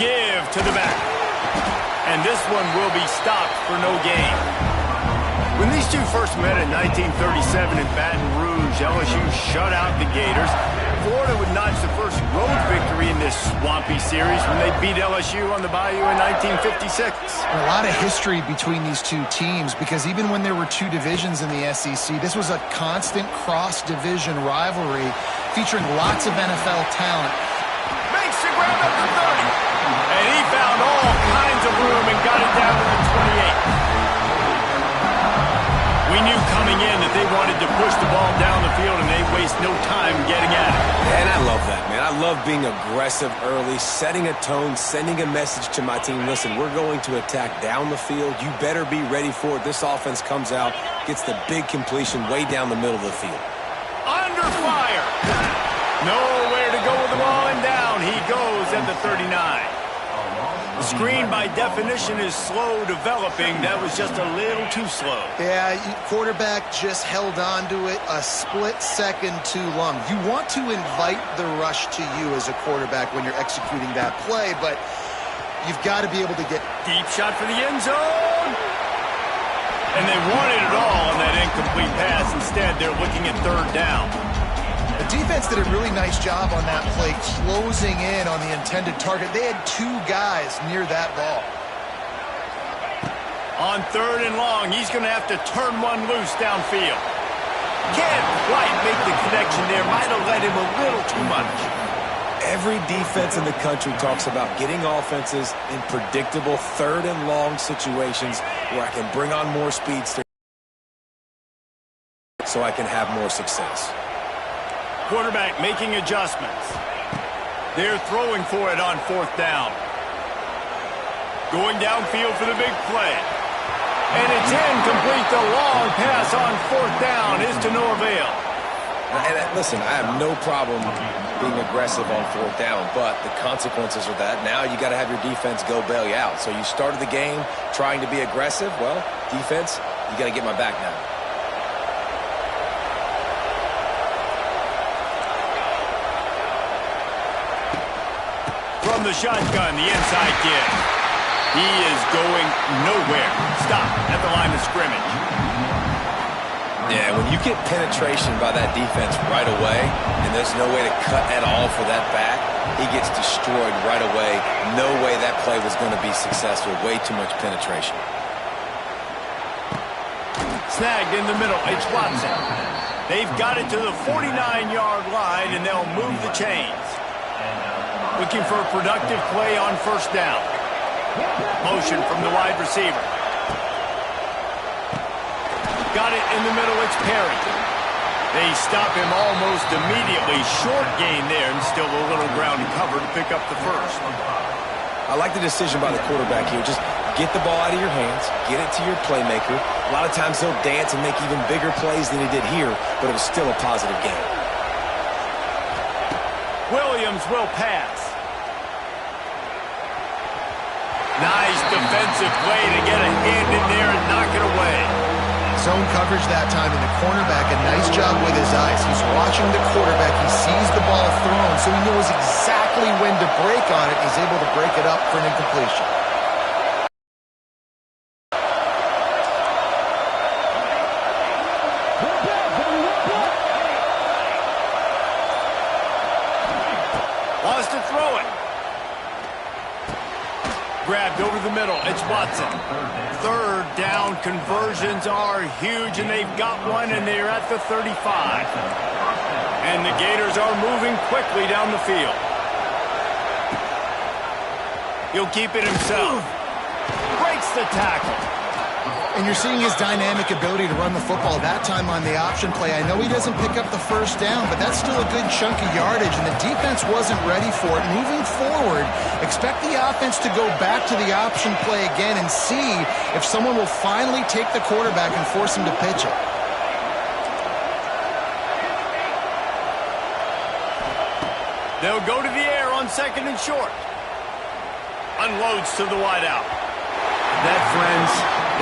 Give to the back. And this one will be stopped for no gain. When these two first met in 1937 in Baton Rouge, LSU shut out the Gators. Florida would notch the first road victory in this swampy series when they beat LSU on the Bayou in 1956. A lot of history between these two teams because even when there were two divisions in the SEC, this was a constant cross-division rivalry featuring lots of NFL talent. Makes the grab at the 30. And he found all kinds of room and got it down to the 28. We knew coming in that they wanted to push the ball down the field and they waste no time getting at it. And I love that, man. I love being aggressive early, setting a tone, sending a message to my team. Listen, we're going to attack down the field. You better be ready for it. This offense comes out, gets the big completion way down the middle of the field. Under fire. Nowhere to go with the ball, and down he goes at the 39. The screen, by definition, is slow developing. That was just a little too slow. Yeah, quarterback just held on to it a split second too long. You want to invite the rush to you as a quarterback when you're executing that play, but you've got to be able to get... Deep shot for the end zone. And they wanted it all on that incomplete pass. Instead, they're looking at third down. The defense did a really nice job on that play, closing in on the intended target. They had two guys near that ball. On third and long, he's going to have to turn one loose downfield. Can't quite make the connection there. Might have let him a little too much. Every defense in the country talks about getting offenses in predictable third and long situations where I can bring on more speedster so I can have more success. Quarterback making adjustments. They're throwing for it on fourth down. Going downfield for the big play. And it's incomplete. The long pass on fourth down is to no avail. And listen, I have no problem being aggressive on fourth down, but the consequences are that now you got to have your defense go bail you out. So you started the game trying to be aggressive. Well, defense, you got to get my back now. From the shotgun, the inside give. He is going nowhere. Stop at the line of scrimmage. Yeah, when you get penetration by that defense right away, and there's no way to cut at all for that back, he gets destroyed right away. No way that play was going to be successful. Way too much penetration. Snagged in the middle. It's Watson. They've got it to the 49-yard line, and they'll move the chains. Looking for a productive play on first down. Motion from the wide receiver. Got it in the middle. It's Perry. They stop him almost immediately. Short gain there, and still a little ground to cover to pick up the first. I like the decision by the quarterback here. Just get the ball out of your hands, get it to your playmaker. A lot of times he'll dance and make even bigger plays than he did here, but it was still a positive game. Williams will pass. Nice defensive play to get a hand in there and knock it away. Zone coverage that time, and the cornerback, a nice job with his eyes. He's watching the quarterback. He sees the ball thrown, so he knows exactly when to break on it. He's able to break it up for an incompletion. Wants to throw it. Grabbed over the middle. It's Watson. Third down conversions are huge, and they've got one, and they're at the 35. And the Gators are moving quickly down the field. He'll keep it himself. Breaks the tackle. And you're seeing his dynamic ability to run the football, that time on the option play. I know he doesn't pick up the first down, but that's still a good chunk of yardage, and the defense wasn't ready for it. Moving forward, expect the offense to go back to the option play again and see if someone will finally take the quarterback and force him to pitch it. They'll go to the air on second and short. Unloads to the wideout. That, friends,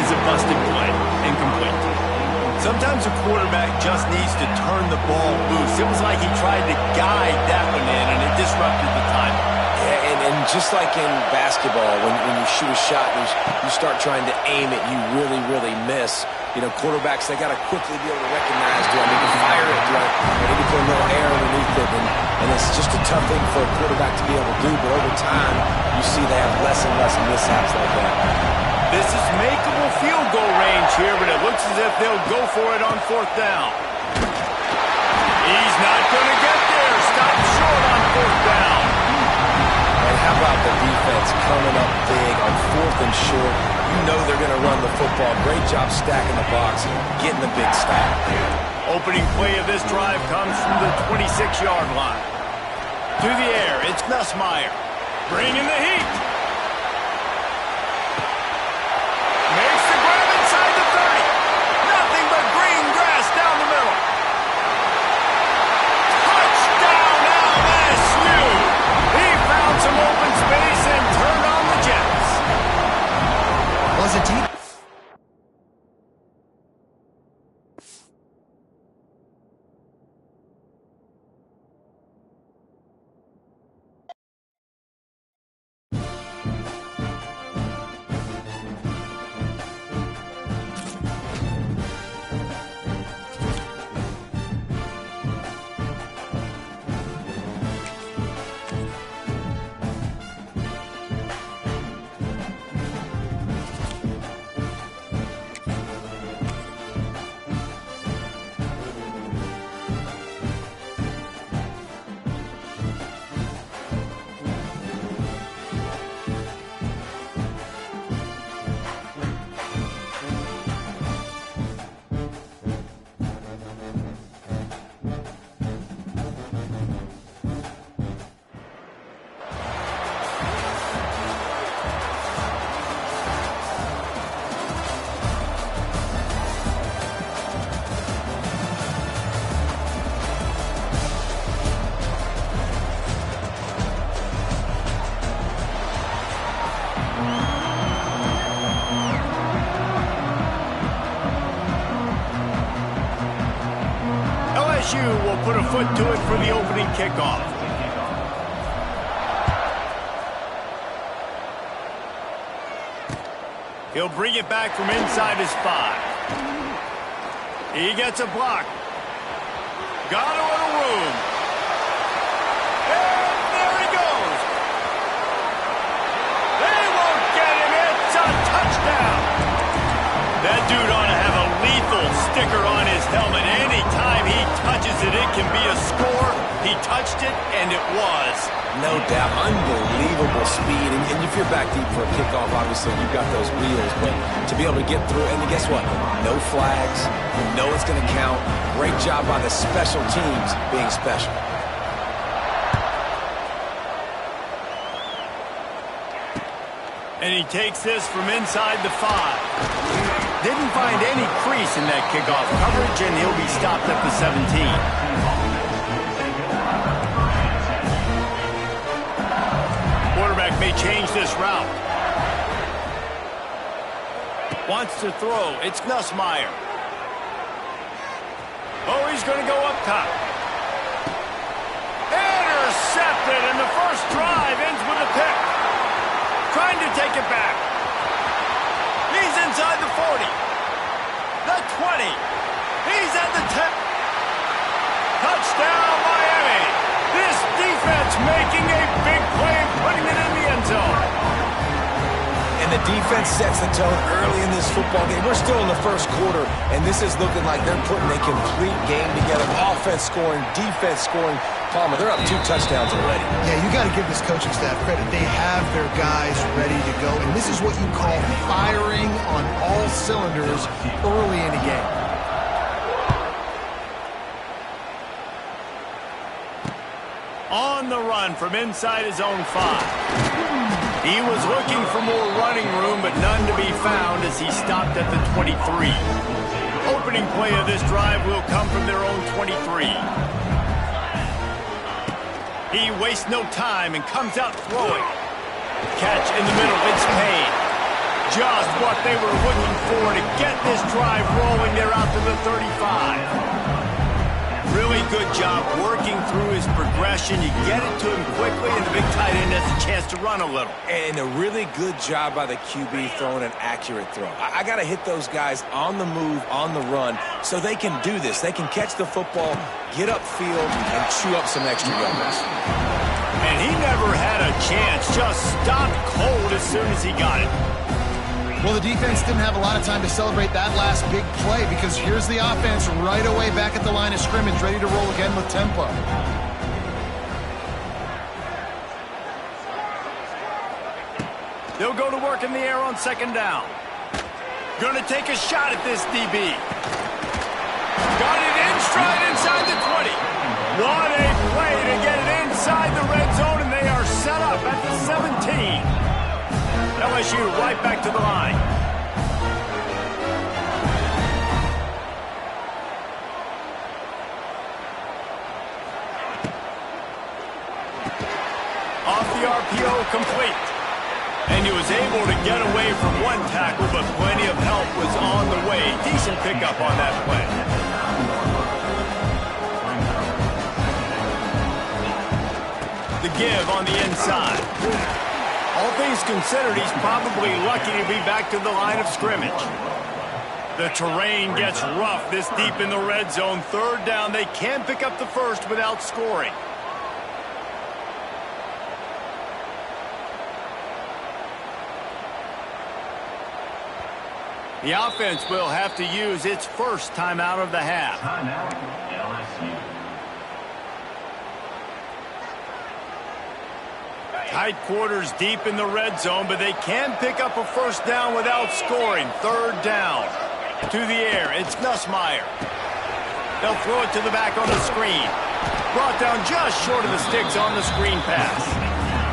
is a busted play. Incomplete. Sometimes a quarterback just needs to turn the ball loose. It was like he tried to guide that one in, and it disrupted the timing. Yeah, and just like in basketball, when you shoot a shot and you start trying to aim it, you really, really miss. You know, quarterbacks, they got to quickly be able to recognize, do I need to fire it? Do I need to put a little air underneath it? And it's just a tough thing for a quarterback to be able to do, but over time, you see they have less and less mishaps like that. This is makeable field goal range here, but it looks as if they'll go for it on 4th down. He's not going to get there. Stop short on 4th down. And how about the defense coming up big on 4th and short? You know they're going to run the football. Great job stacking the box, getting the big stop. Opening play of this drive comes from the 26-yard line. To the air, it's Nussmeier. Bringing the heat. Makes the grab inside the 30. Nothing but green grass down the middle. Touchdown LSU. He found some open space and turned on the Jets. Was it deep? LSU will put a foot to it for the opening kickoff. He'll bring it back from inside his 5. He gets a block. Got a little room. And there he goes. They won't get him. It's a touchdown. That dude ought to have a lethal sticker on his helmet. Anytime he touches it, it can be a score. He touched it, and it was. No doubt. Unbelievable speed. And if you're back deep for a kickoff, obviously you've got those wheels. But to be able to get through, and guess what? No flags. You know it's going to count. Great job by the special teams being special. And he takes this from inside the 5. Didn't find any crease in that kickoff coverage, and he'll be stopped at the 17. Quarterback may change this route. Wants to throw. It's Nussmeier. Oh, he's going to go up top. Intercepted, and the first drive ends with a pick. Trying to take it back. He's inside the 40. The 20. He's at the 10. Touchdown, Miami. This defense making a big play and putting it in the end zone. And the defense sets the tone early in this football game. We're still in the first quarter, and this is looking like they're putting a complete game together. Offense scoring, defense scoring. Palmer, they're up 2 touchdowns already. Yeah, you got to give this coaching staff credit. They have their guys ready to go, and this is what you call firing on all cylinders early in a game. On the run from inside his own 5. He was looking for more running room, but none to be found as he stopped at the 23. Opening play of this drive will come from their own 23. He wastes no time and comes out throwing. Catch in the middle, it's Payne. Just what they were looking for to get this drive rolling. They're out to the 35. Really good job working through his progression. You get it to him quickly, and the big tight end has a chance to run a little. And a really good job by the QB throwing an accurate throw. I got to hit those guys on the move, on the run, so they can do this. They can catch the football, get upfield, and chew up some extra yards. And he never had a chance. Just stopped cold as soon as he got it. Well, the defense didn't have a lot of time to celebrate that last big play because here's the offense right away back at the line of scrimmage, ready to roll again with tempo. They'll go to work in the air on second down. Gonna take a shot at this DB. Got it in stride inside the 20. What a play to get it inside the red zone, and they are set up at the 17. LSU right back to the line. Off the RPO, complete. And he was able to get away from one tackle, but plenty of help was on the way. Decent pickup on that play. The give on the inside. All things considered, he's probably lucky to be back to the line of scrimmage. The terrain gets rough this deep in the red zone. Third down, they can pick up the first without scoring. The offense will have to use its first timeout of the half. Timeout, LSU. Tight quarters deep in the red zone, but they can pick up a first down without scoring. Third down. To the air, it's Nussmeier. They'll throw it to the back on the screen. Brought down just short of the sticks on the screen pass.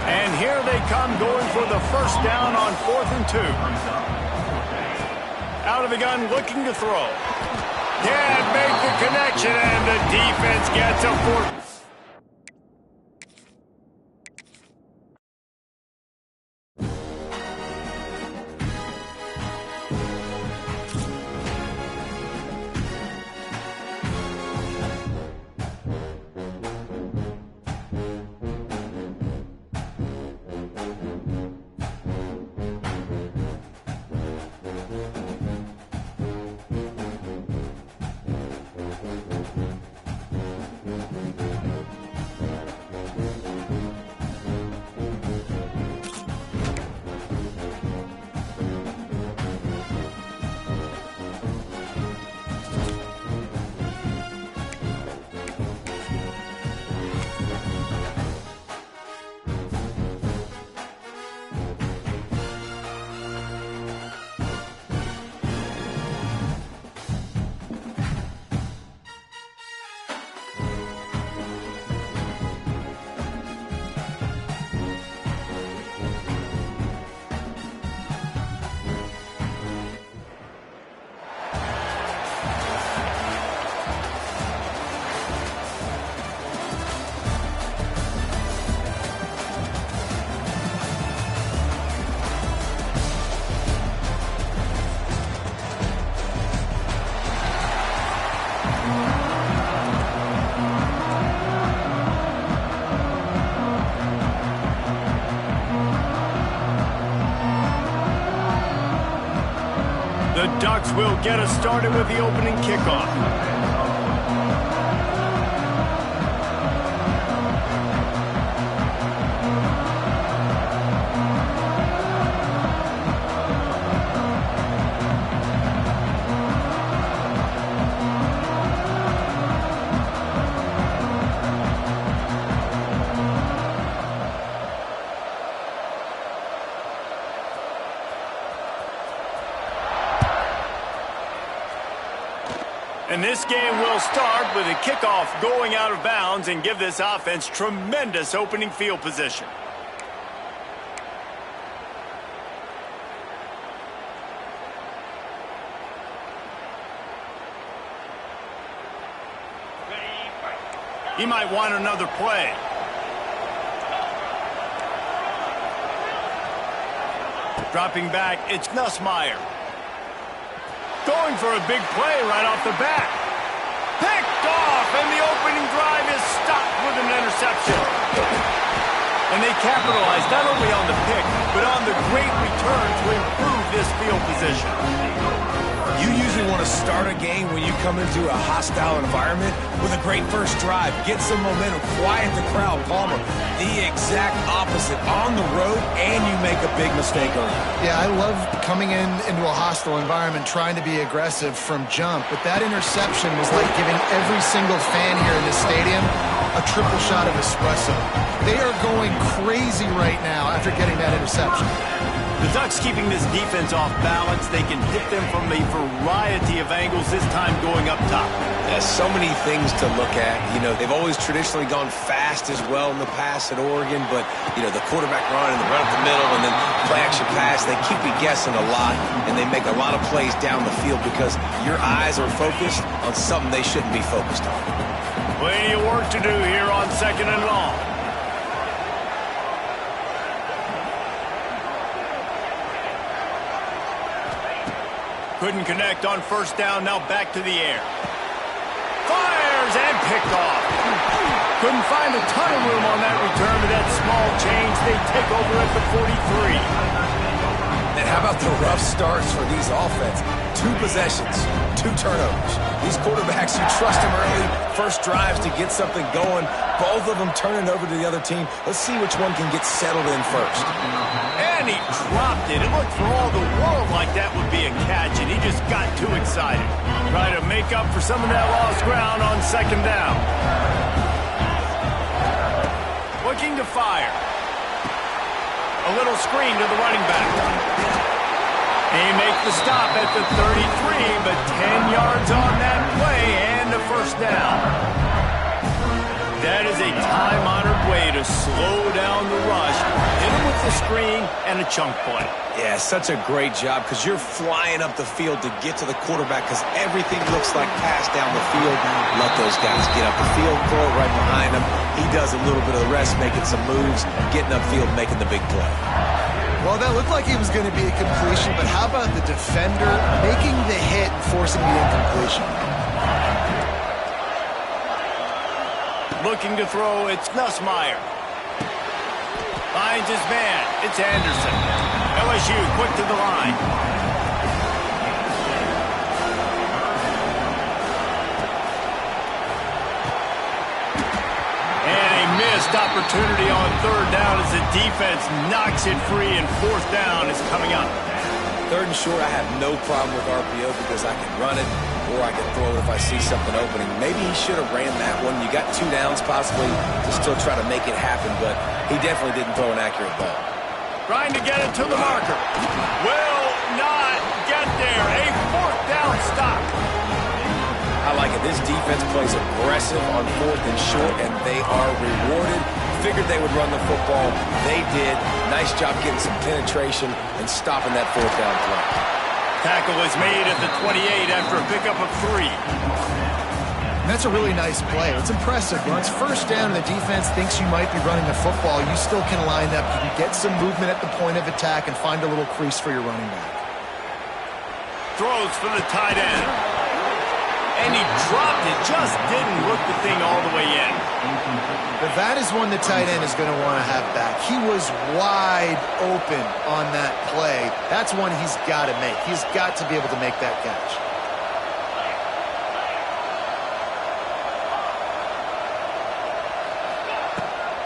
And here they come going for the first down on 4th and 2. Out of the gun, looking to throw. Can't make the connection, and the defense gets a fourth. The Ducks will get us started with the opening kickoff. And this game will start with a kickoff going out of bounds and give this offense tremendous opening field position. He might want another play. Dropping back, it's Nussmeier. Going for a big play right off the bat. Picked off, and the winning drive is stopped with an interception. And they capitalize not only on the pick, but on the great return to improve this field position. You usually want to start a game when you come into a hostile environment with a great first drive. Get some momentum, quiet the crowd. Palmer, the exact opposite. On the road, and you make a big mistake early. Yeah, I love coming into a hostile environment, trying to be aggressive from jump. But that interception was like giving every single fan here in this stadium a triple shot of espresso. They are going crazy right now after getting that interception. The Ducks keeping this defense off balance. They can hit them from a variety of angles, this time going up top. There's so many things to look at. You know, they've always traditionally gone fast as well in the past at Oregon, but, you know, the quarterback run and the run up the middle and then play-action pass, they keep you guessing a lot, and they make a lot of plays down the field because your eyes are focused on something they shouldn't be focused on. Plenty of work to do here on 2nd and long. Couldn't connect on 1st down, now back to the air. Fires and picked off. Couldn't find a ton of room on that return, but that small change, they take over at the 43. And how about the rough starts for these offense? 2 possessions, 2 turnovers. These quarterbacks, you trust them early, first drives to get something going. Both of them turning over to the other team. Let's see which one can get settled in first. And he dropped it. It looked for all the world like that would be a catch, and he just got too excited. Trying to make up for some of that lost ground on 2nd down. Looking to fire. A little screen to the running back. He makes the stop at the 33, but 10 yards on that play and a 1st down. That is a time-honored way to slow down the rush. Hit him with the screen and a chunk play. Yeah, such a great job because you're flying up the field to get to the quarterback because everything looks like pass down the field. Let those guys get up the field, throw it right behind him. He does a little bit of the rest, making some moves, getting upfield, making the big play. Well, that looked like it was going to be a completion, but how about the defender making the hit and forcing the incompletion? Looking to throw, it's Nussmeier. Finds his man, it's Anderson. LSU quick to the line. And a missed opportunity on 3rd down as the defense knocks it free, and 4th down is coming up. 3rd and short, I have no problem with RPO because I can run it or I can throw it if I see something opening. Maybe he should have ran that one. You got 2 downs possibly to still try to make it happen, but he definitely didn't throw an accurate ball. Trying to get it to the marker. Will not get there. A 4th down stop. I like it. This defense plays aggressive on 4th and short, and they are rewarded. Figured they would run the football. They did. Nice job getting some penetration and stopping that 4th down play. Tackle is made at the 28 after a pickup of 3. And that's a really nice play. It's impressive. When it's 1st down and the defense thinks you might be running the football, you still can line up. You can get some movement at the point of attack and find a little crease for your running back. Throws for the tight end. And he dropped it. Just didn't look the thing all the way in. But that is one the tight end is going to want to have back. He was wide open on that play. That's one he's got to make. He's got to be able to make that catch.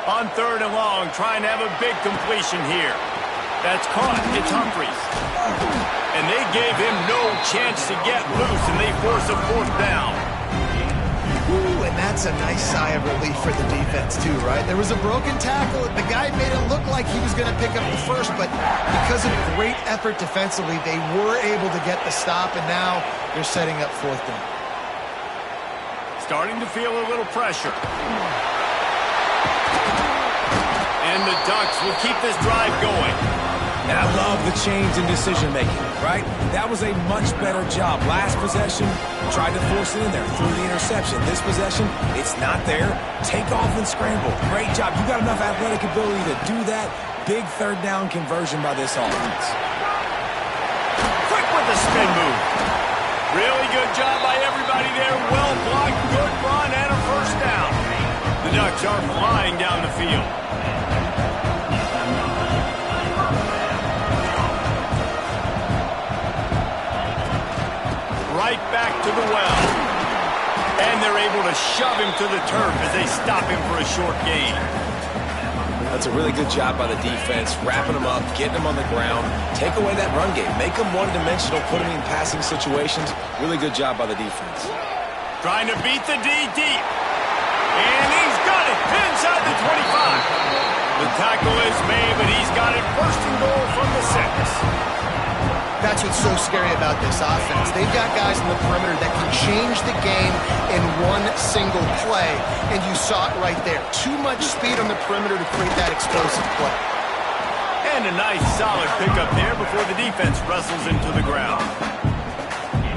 On 3rd and long, trying to have a big completion here. That's caught. It's Humphries. And they gave him no chance to get loose, and they force a 4th down. Ooh, and that's a nice sigh of relief for the defense, too, right? There was a broken tackle. The guy made it look like he was going to pick up the first, but because of great effort defensively, they were able to get the stop, and now they're setting up 4th down. Starting to feel a little pressure. And the Ducks will keep this drive going. And I love the change in decision-making, right? That was a much better job. Last possession, tried to force it in there, threw the interception. This possession, it's not there. Take off and scramble. Great job. You got enough athletic ability to do that. Big 3rd down conversion by this offense. Quick with the spin move. Really good job by everybody there. Well blocked, good run, and a 1st down. Ducks are flying down the field. Right back to the well. And they're able to shove him to the turf as they stop him for a short gain. That's a really good job by the defense, wrapping him up, getting him on the ground, take away that run game, make him one-dimensional, put him in passing situations. Really good job by the defense. Trying to beat the D deep. And he's got it inside the 25. The tackle is made, but he's got it first and goal from the 6. That's what's so scary about this offense. They've got guys in the perimeter that can change the game in one single play, and you saw it right there. Too much speed on the perimeter to create that explosive play. And a nice solid pickup there before the defense wrestles into the ground.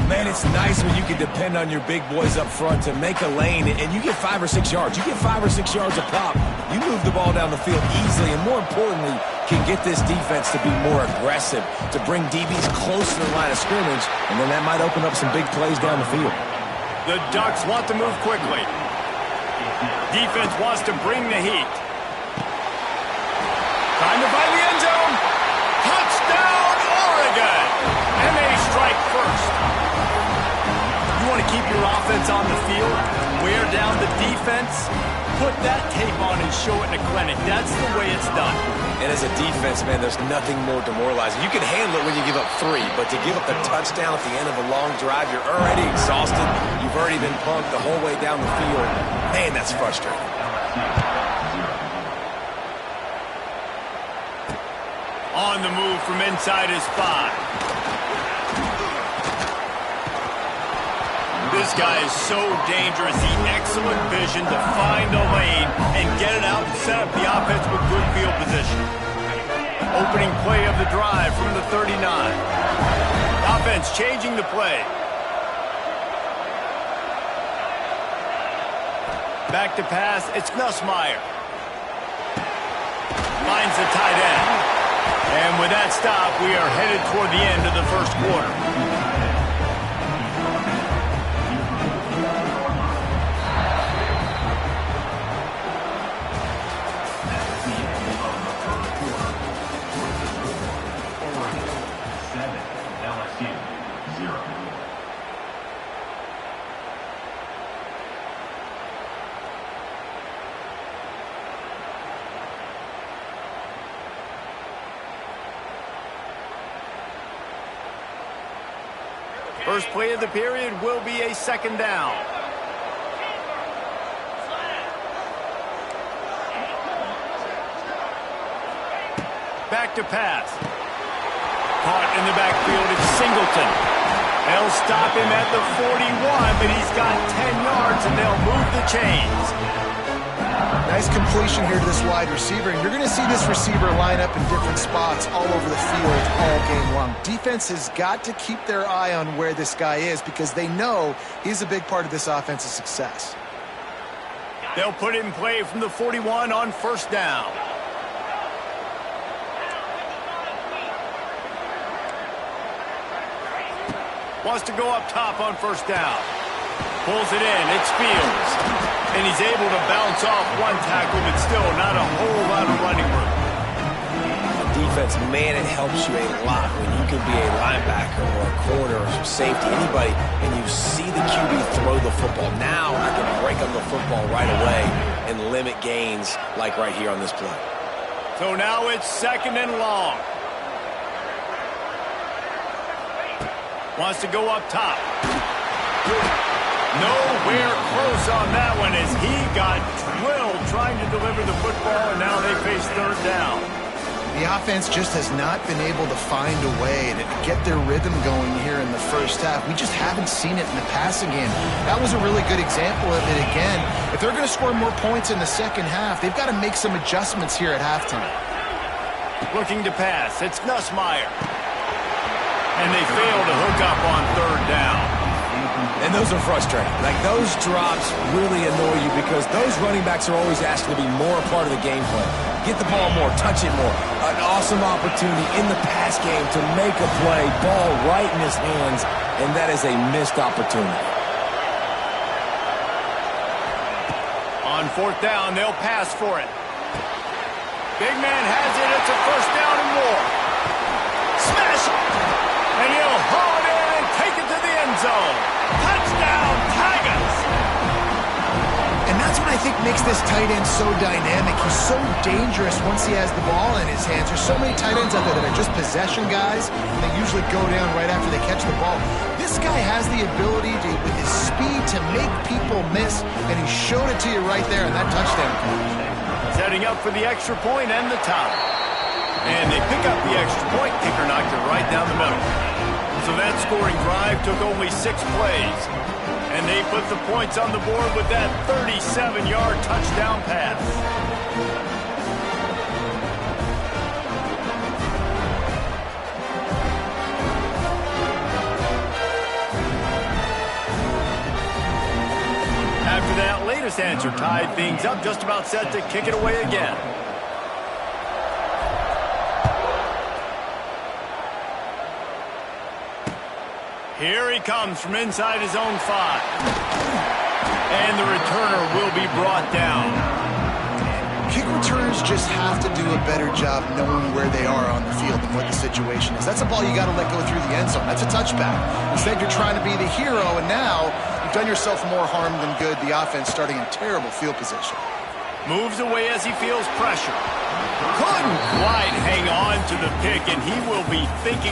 Man, it's nice when you can depend on your big boys up front to make a lane, and you get 5 or 6 yards. You get 5 or 6 yards a pop. You move the ball down the field easily, and more importantly, can get this defense to be more aggressive, to bring DBs close to the line of scrimmage, and then that might open up some big plays down the field. The Ducks want to move quickly. Defense wants to bring the heat. Time to find the end zone. Touchdown, Oregon! And they strike first. You want to keep your offense on the field, wear down the defense, put that tape on and show it in a clinic. That's the way it's done. And as a defense, man, there's nothing more demoralizing. You can handle it when you give up 3, but to give up the touchdown at the end of a long drive, you're already exhausted. You've already been punked the whole way down the field. Man, that's frustrating. On the move from inside his 5. This guy is so dangerous. He excellent vision to find a lane and get it out and set up the offense with good field position. Opening play of the drive from the 39. Offense changing the play. Back to pass. It's Nussmeier. Finds the tight end. And with that stop, we are headed toward the end of the first quarter. First play of the period will be a second down. Back to pass. Caught in the backfield, it's Singleton. They'll stop him at the 41, but he's got 10 yards, and they'll move the chains. Nice completion here to this wide receiver, and you're going to see this receiver line up in different spots all over the field all game long. Defense has got to keep their eye on where this guy is because they know he's a big part of this offense's success. They'll put it in play from the 41 on first down. Wants to go up top on first down. Pulls it in. It's Fields. And he's able to bounce off one tackle, but still not a whole lot of running room. Defense, man, it helps you a lot when you can be a linebacker or a corner or safety, anybody, and you see the QB throw the football. Now I can break on the football right away and limit gains like right here on this play. So now it's second and long. Wants to go up top. Nowhere close on that one as he got drilled trying to deliver the football, and now they face third down. The offense just has not been able to find a way to get their rhythm going here in the first half. We just haven't seen it in the passing game. That was a really good example of it again. If they're going to score more points in the second half, they've got to make some adjustments here at halftime. Looking to pass. It's Nussmeier. And they fail to hook up on third down. And those are frustrating. Like, those drops really annoy you because those running backs are always asked to be more a part of the game plan. Get the ball more, touch it more. An awesome opportunity in the pass game to make a play, ball right in his hands, and that is a missed opportunity. On 4th down. They'll pass for it. Big man has it. It's a 1st down and more. Smash it! And he'll haul it in and take it to the end zone. Touchdown, Tigers! And that's what I think makes this tight end so dynamic. He's so dangerous once he has the ball in his hands. There's so many tight ends out there that are just possession guys, and they usually go down right after they catch the ball. This guy has the ability to, with his speed, to make people miss, and he showed it to you right there in that touchdown catch. Setting up for the extra point and the tie. And they pick up the extra point. Kicker knocked it right down the middle. So that scoring drive took only 6 plays. And they put the points on the board with that 37-yard touchdown pass. After that latest answer tied things up, just about set to kick it away again. Here he comes from inside his own 5. And the returner will be brought down. Kick returners just have to do a better job knowing where they are on the field and what the situation is. That's a ball you got to let go through the end zone. That's a touchback. Instead, you're trying to be the hero, and now you've done yourself more harm than good. The offense starting in terrible field position. Moves away as he feels pressure. Couldn't quite hang on to the pick, and he will be thinking